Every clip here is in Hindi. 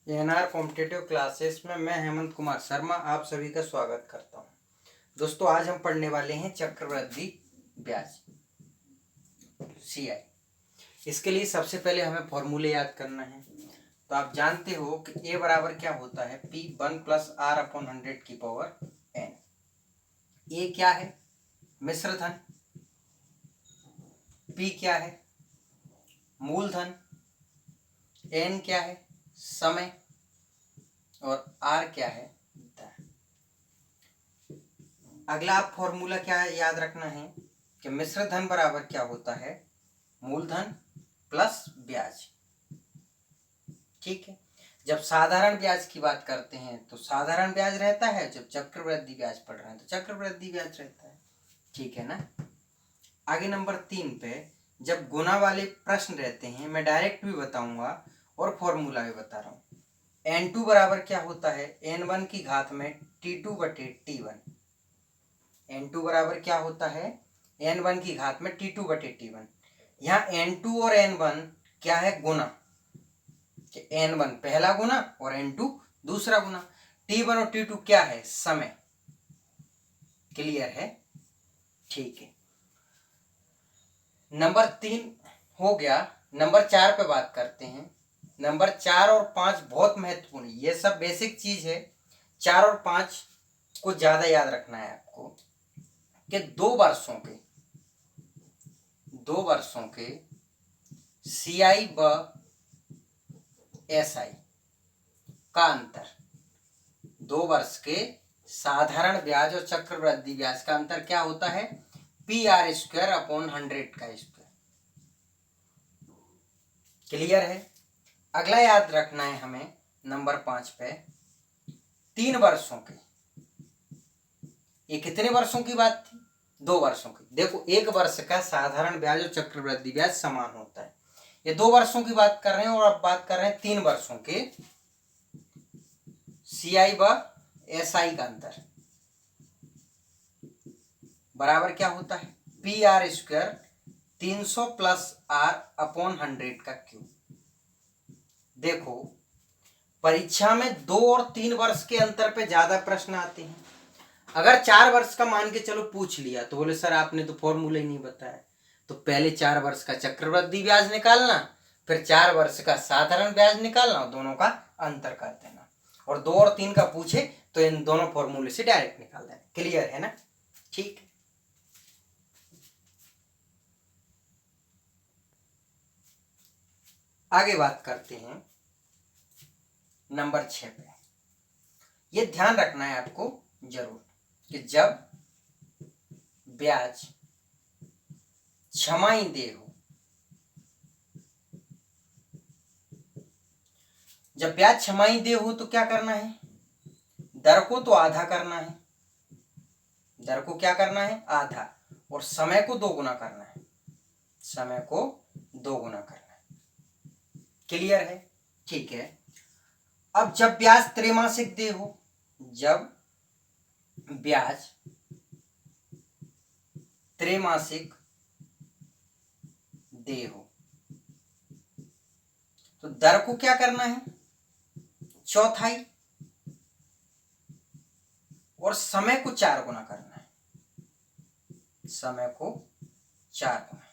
एनआर कॉम्पिटेटिव क्लासेस में मैं हेमंत कुमार शर्मा आप सभी का स्वागत करता हूं। दोस्तों, आज हम पढ़ने वाले हैं चक्रवृद्धि ब्याज सीआई। इसके लिए सबसे पहले हमें फॉर्मूले याद करना है। तो आप जानते हो कि ए बराबर क्या होता है, पी 1 + r/100 की पावर n। ए क्या है? मिश्रधन। पी क्या है? मूलधन। n क्या है? समय। और r क्या है? दर। अगला आप फॉर्मूला क्या याद रखना है कि मिश्रधन बराबर क्या होता है? मूलधन प्लस ब्याज। ठीक है। जब साधारण ब्याज की बात करते हैं तो साधारण ब्याज रहता है, जब चक्रवृद्धि ब्याज पढ़ रहे हैं तो चक्रवृद्धि ब्याज रहता है। ठीक है ना। आगे नंबर 3 पे जब गुना वाले प्रश्न रहते हैं, मैं डायरेक्ट भी बताऊंगा और फॉर्मूला भी बता रहा हूं। n2 बराबर क्या होता है? n1 की घात में t2/t1। n2 बराबर क्या होता है? n1 की घात में t2/t1। यहाँ n2 और n1 क्या है? गुना। कि n1 पहला गुना और n2 दूसरा गुना। t1 और t2 क्या है? समय। क्लियर है? ठीक है। नंबर 3 हो गया। नंबर 4 पे बात करते हैं। नंबर 4 और 5 बहुत महत्वपूर्ण है। ये सब बेसिक चीज है। 4 और 5 को ज्यादा याद रखना है आपको कि 2 वर्षों के सीआई व एसआई का अंतर, 2 वर्ष के साधारण ब्याज और चक्रवृद्धि ब्याज का अंतर क्या होता है? PR²/100 का स्क्वायर। क्लियर है? अगला याद रखना है हमें नंबर 5 पे 3 वर्षों के। ये कितने वर्षों की बात थी? 2 वर्षों की। देखो, 1 वर्ष का साधारण ब्याज और चक्रवृद्धि ब्याज समान होता है। ये 2 वर्षों की बात कर रहे हैं और अब बात कर रहे हैं 3 वर्षों के सीआई व एसआई का अंतर। बराबर क्या होता है? PR² 300 + r/100 का क्यूब। देखो, परीक्षा में 2 और 3 वर्ष के अंतर पे ज्यादा प्रश्न आते हैं। अगर 4 वर्ष का मान के चलो पूछ लिया तो बोले सर आपने तो फॉर्मूला ही नहीं बताया। तो पहले 4 वर्ष का चक्रवृद्धि ब्याज निकालना, फिर 4 वर्ष का साधारण ब्याज निकालना और दोनों का अंतर कर देना। और 2 और 3 का पूछे तो इन दोनों फॉर्मूले से डायरेक्ट निकाल देना। क्लियर है ना? ठीक। आगे बात करते हैं नंबर 6 पे। ये ध्यान रखना है आपको जरूर कि जब ब्याज छमाही देय हो, जब ब्याज छमाही देय हो तो क्या करना है? दर को तो आधा करना है। दर को क्या करना है? आधा। और समय को 2 गुना करना है। समय को 2 गुना करना है। क्लियर है? ठीक है। अब जब ब्याज त्रैमासिक देय हो, जब ब्याज त्रैमासिक देय हो तो दर को क्या करना है? चौथाई। और समय को 4 गुना करना है। समय को 4 गुना।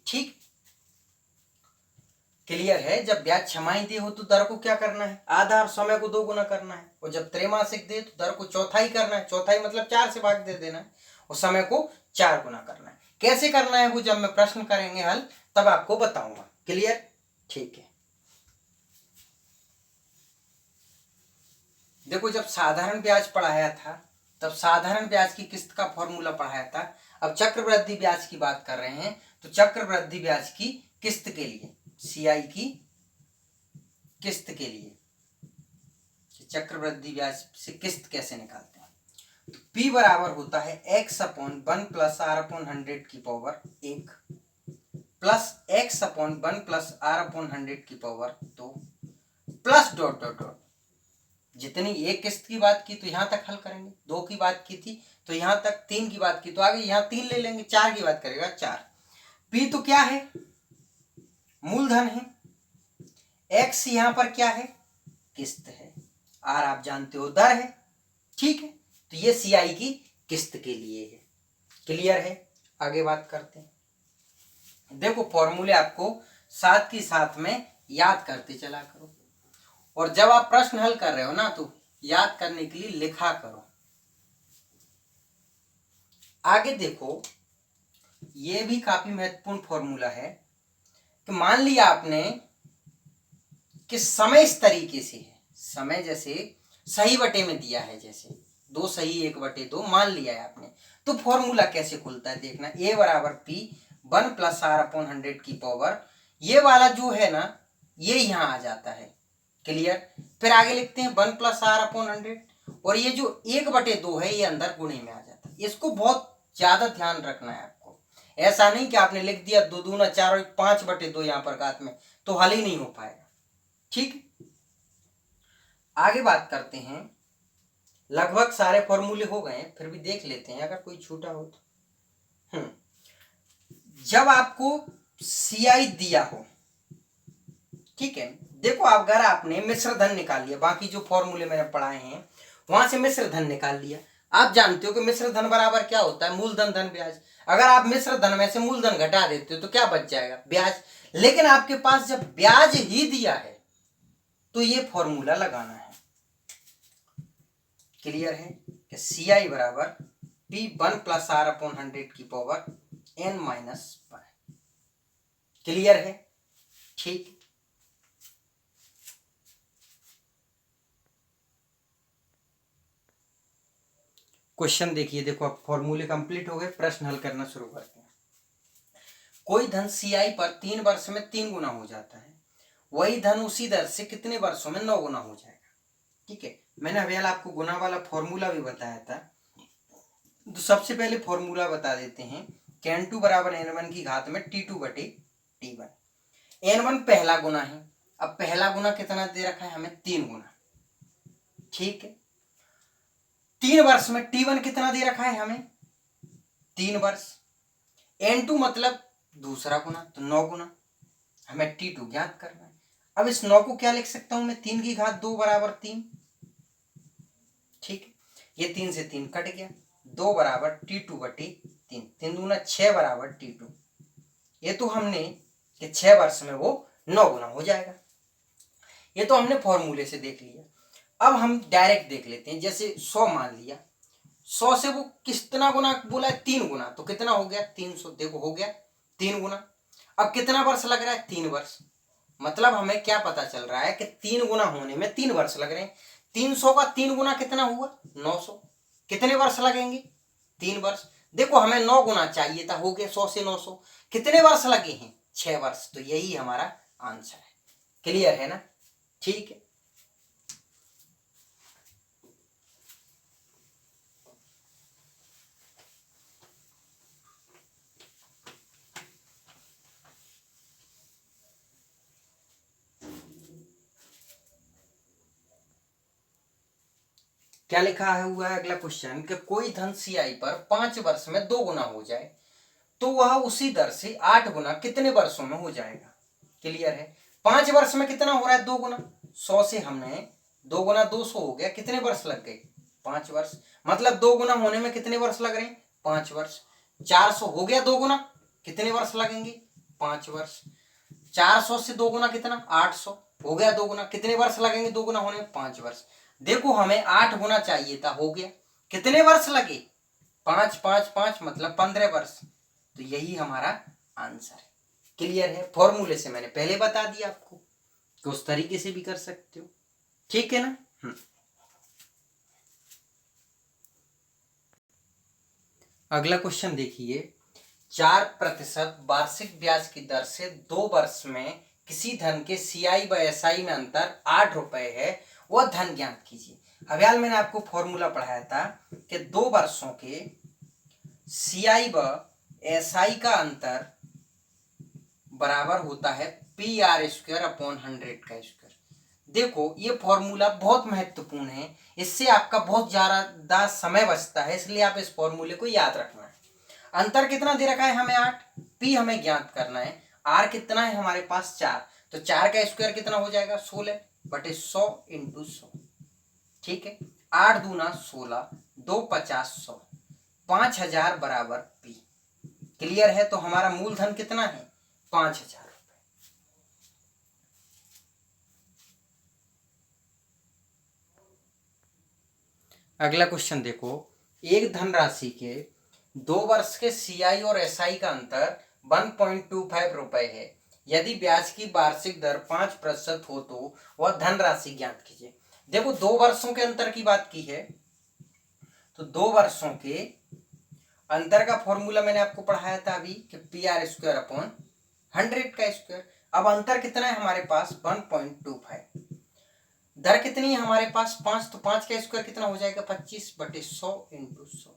ठीक। क्लियर है? जब ब्याज छमाही दे हो तो दर को क्या करना है? आधा। और समय को 2 गुना करना है। और जब त्रैमासिक दे तो दर को चौथाई करना है। चौथाई मतलब 4 से भाग दे देना है। और समय को 4 गुना करना है। कैसे करना है वो जब मैं प्रश्न करेंगे हल तब आपको बताऊंगा। क्लियर? ठीक है। देखो, जब साधारण ब्याज पढ़ाया था तब साधारण ब्याज की किस्त का फॉर्मूला पढ़ाया था। अब चक्रवृद्धि ब्याज की बात कर रहे हैं तो चक्रवृद्धि ब्याज की किस्त के लिए, सीआई की किस्त के लिए, चक्रवृद्धि ब्याज से किस्त कैसे निकालते हैं? तो P बराबर होता है x/1 + r/100 की पावर 1 प्लस x/1 + r/100 की power 2 plus dot dot dot. जितनी एक किस्त की बात की तो यहां तक हल करेंगे, 2 की बात की थी तो यहां तक, 3 की बात की तो आगे यहां 3 ले लेंगे, 4 की बात करेगा 4। P तो क्या है? मूलधन है। x यहां पर क्या है, किस्त है, r आप जानते हो दर है, ठीक है। तो ये CI की किस्त के लिए है। क्लियर है? आगे बात करते हैं। देखो फॉर्मूले आपको साथ की साथ में याद करते चला करो, और जब आप प्रश्न हल कर रहे हो ना तो याद करने के लिए लिखा करो। आगे देखो, ये भी काफी महत्वपूर्ण फॉर्मूला है कि मान लिया आपने कि समय इस तरीके से है, समय जैसे सही बटे में दिया है, जैसे 2 सही 1/2 मान लिया है आपने, तो फॉर्मूला कैसे खुलता है देखना। a बराबर p 1 + r/100 की पावर, ये वाला जो है ना ये यहाँ आ जाता है। क्लियर? फिर आगे लिखते हैं 1 + r/100, और ये जो 1/2 है ये अंदर गुणे में आ जाता है। इसको बहुत ज्यादा ध्यान रखना है आपको। ऐसा नहीं कि आपने लिख दिया 2 दूना 4 और 5/2 यहाँ पर घात में, तो हल ही नहीं हो पाएगा। ठीक, आगे बात करते हैं। लगभग सारे फॉर्मूले हो गए, फिर भी देख लेते हैं अगर कोई छूटा हो तो। जब आपको CI दिया हो, ठीक है, देखो अगर आपने मिश्र धन निकाल लिया, बाकी जो फॉर्मूले मैंने पढ़ाए हैं वहां से मिश्र धन निकाल लिया। आप जानते हो कि मिश्र धन बराबर क्या होता है, मूलधन धन ब्याज। अगर आप मिश्र धन में से मूलधन घटा देते हो तो क्या बच जाएगा, ब्याज। लेकिन आपके पास जब ब्याज ही दिया है तो ये फॉर्मूला लगाना है। क्लियर है कि CI बराबर P 1 + r/100 की पावर n-1। क्लियर है? ठीक, क्वेश्चन देखिए। देखो अब फॉर्मूले कंप्लीट हो गए, प्रश्न हल करना शुरू करते हैं। कोई धन CI पर 3 वर्ष में 3 गुना हो जाता है, वही धन उसी दर से कितने वर्षों में 9 गुना हो जाएगा। ठीक है, मैंने अभी आपको गुना वाला फॉर्मूला भी बताया था, तो सबसे पहले फॉर्मूला बता देते हैं कि n2 बराबर n1 की घात में t2/t1। n1 पहला गुना है। अब पहला गुना कितना दे रखा है हमें, 3 गुना। ठीक है, 3 वर्ष में t1 कितना दे रखा है हमें, 3 वर्ष। n2 मतलब दूसरा गुना, तो 9 गुना। हमें t2 ज्ञात करना है। अब इस 9 को क्या लिख सकता हूं मैं, 3 की घात 2 बराबर 3। ठीक है, ये 3 से 3 कट गया, 2 बराबर t2/3, 3 दूना 6 बराबर t2। ये तो हमने कि 6 वर्ष में वो 9 गुना हो जाएगा, ये तो हमने फॉर्मूले से देख लिया। अब हम डायरेक्ट देख लेते हैं। जैसे 100 मान लिया, 100 से वो कितना गुना बोला है, 3 गुना, तो कितना हो गया 300। देखो हो गया 3 गुना। अब कितना वर्ष लग रहा है, 3 वर्ष। मतलब हमें क्या पता चल रहा है कि 3 गुना होने में 3 वर्ष लग रहे हैं। 300 का 3 गुना कितना हुआ, 900। कितने वर्ष लगेंगे, 3 वर्ष। देखो हमें 9 गुना चाहिए था, हो गया 100 से 900। कितने वर्ष लगे हैं, 6 वर्ष। तो यही हमारा आंसर है। क्लियर है ना? ठीक है, क्या लिखा है हुआ है अगला क्वेश्चन कि कोई धन CI पर 5 वर्ष में 2 गुना हो जाए तो वह उसी दर से 8 गुना कितने वर्षों में हो जाएगा। क्लियर है? 5 वर्ष में कितना हो रहा है, 2 गुना। 100 से हमने 2 गुना 200 हो गया, कितने वर्ष लग गए, 5 वर्ष। मतलब 2 गुना होने में कितने वर्ष लग रहे हैं, 5 वर्ष। 400 हो गया 2 गुना, कितने वर्ष लगेंगे, 5 वर्ष। 400 से 2 गुना कितना, 800 हो गया 2 गुना, कितने वर्ष लगेंगे 2 गुना होने में, 5 वर्ष। देखो हमें 8 गुना चाहिए था, हो गया, कितने वर्ष लगे, 5 5 5 मतलब 15 वर्ष। तो यही हमारा आंसर है। क्लियर है? फॉर्मूले से मैंने पहले बता दिया आपको कि उस तरीके से भी कर सकते हो। ठीक है ना? अगला क्वेश्चन देखिए। 4% वार्षिक ब्याज की दर से 2 वर्ष में किसी धन के CI व SI में अंतर 8 रुपए है, वह धन ज्ञात कीजिए। अभ्याल मैंने आपको फॉर्मूला पढ़ाया था कि 2 वर्षों के CI व SI का अंतर बराबर होता है PR²/100 का स्क्वायर। देखो ये फॉर्मूला बहुत महत्वपूर्ण है, इससे आपका बहुत ज्यादा समय बचता है, इसलिए आप इस फॉर्मूले को याद रखना है। अंतर कितना दे रखा है हमें, 8। P हमें ज्ञात करना है, R कितना है हमारे पास, 4। तो 4 का स्क्वायर कितना हो जाएगा 16 बटे 100 इंटू 100। ठीक है, 8 दूना 16, 2 50 100, 5000 बराबर P। क्लियर है? तो हमारा मूलधन कितना है 5000 रुपए। अगला क्वेश्चन देखो, एक धनराशि के 2 वर्ष के CI और SI का अंतर 1.25 रुपए है। यदि ब्याज की वार्षिक दर 5% हो तो वह धनराशि ज्ञात कीजिए। देखो 2 वर्षों के अंतर की बात की है, तो 2 वर्षों के अंतर का फॉर्मूला मैंने आपको पढ़ाया था अभी कि PR² अपॉन 100 का स्क्वायर। अब अंतर कितना है हमारे पास 1.25। दर कितनी है हमारे पास 5, तो 5 का स्क्वायर कितना हो जाएगा 25 बटे 100 इंटू 100।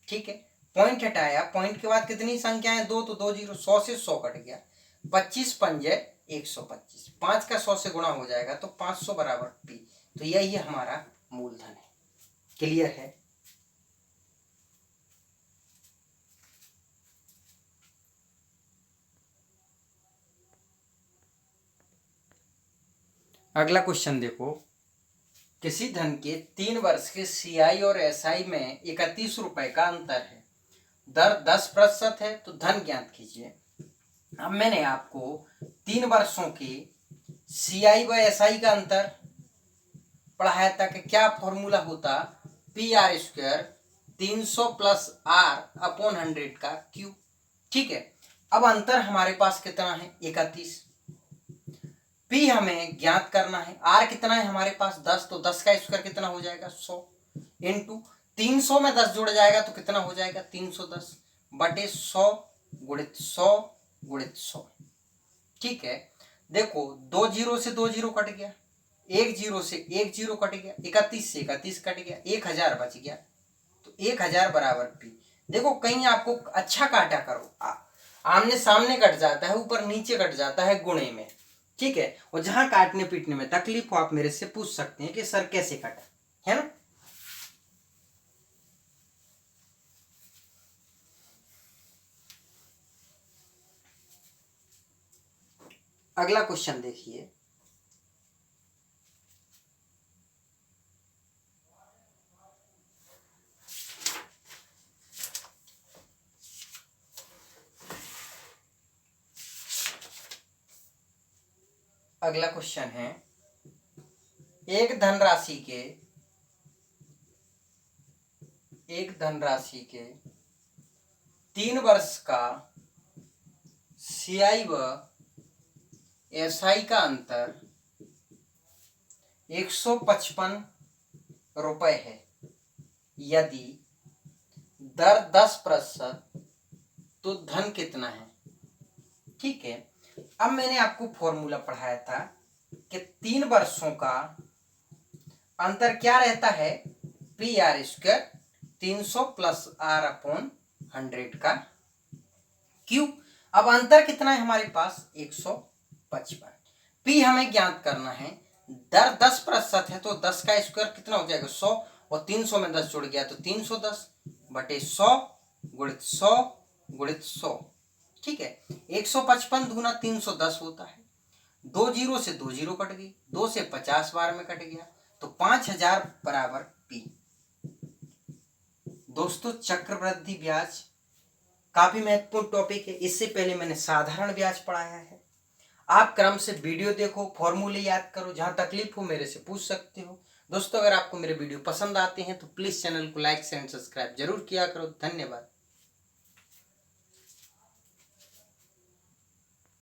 ठीक है, पॉइंट हटाया, पॉइंट के बाद कितनी संख्याएं 2, तो 2 जीरो, 100 से 100 कट गया, 25 पंजे 125, 5 का 100 से गुणा हो जाएगा तो 500 बराबर P। तो यही हमारा मूलधन है। क्लियर है? अगला क्वेश्चन देखो, किसी धन के 3 वर्ष के CI और SI में 31 रुपए का अंतर है, दर 10% है, तो धन ज्ञात कीजिए। अब मैंने आपको 3 वर्षों के CI व SI का अंतर पढ़ाया था कि क्या फॉर्मूला होता PR² 300 प्लस R अपॉन 100 का क्यूब। ठीक है, अब अंतर हमारे पास कितना है 31, P हमें ज्ञात करना है, R कितना है हमारे पास 10, तो 10 का स्क्वायर कितना हो जाएगा 100 इंटू 300 में 10 जुड़ जाएगा तो कितना हो जाएगा 310 बटे 100 गुणित 100 गुणित 100। ठीक है, देखो 2 जीरो से 2 जीरो कट गया, 1 जीरो से 1 जीरो कट गया, 31 से 31 कट गया, 1000 बच गया, तो 1000 बराबर P। देखो कहीं आपको अच्छा काटा करो, आमने सामने कट जाता है, ऊपर नीचे कट जाता है गुणे में। ठीक है, और जहां काटने पीटने में तकलीफ हो आप मेरे से पूछ सकते हैं कि सर कैसे कटा, है ना। अगला क्वेश्चन देखिए, अगला क्वेश्चन है, एक धनराशि के 3 वर्ष का CI व SI का अंतर 155 रुपए है। यदि दर 10% तो धन कितना है। ठीक है, अब मैंने आपको फॉर्मूला पढ़ाया था कि 3 वर्षों का अंतर क्या रहता है PR² 300 प्लस R अपॉन 100 का क्यूब। अब अंतर कितना है हमारे पास 155। P हमें ज्ञात करना है, दर 10% है तो 10 का स्क्वायर कितना हो जाएगा 100, और 300 में 10 जुड़ गया तो 310 बटे 100 गुणित 100 गुणित 100। ठीक है, 155 दूना 310 होता है, 2 जीरो से 2 जीरो कट गई, 2 से 50 बार में कट गया, तो 5000 बराबर P। दोस्तों चक्रवृद्धि ब्याज काफी महत्वपूर्ण टॉपिक है। इससे पहले मैंने साधारण ब्याज पढ़ाया है। आप क्रम से वीडियो देखो, फॉर्मूले याद करो, जहां तकलीफ हो मेरे से पूछ सकते हो। दोस्तों अगर आपको मेरे वीडियो पसंद आते हैं तो प्लीज चैनल को लाइक शेयर एंड सब्सक्राइब जरूर किया करो। धन्यवाद।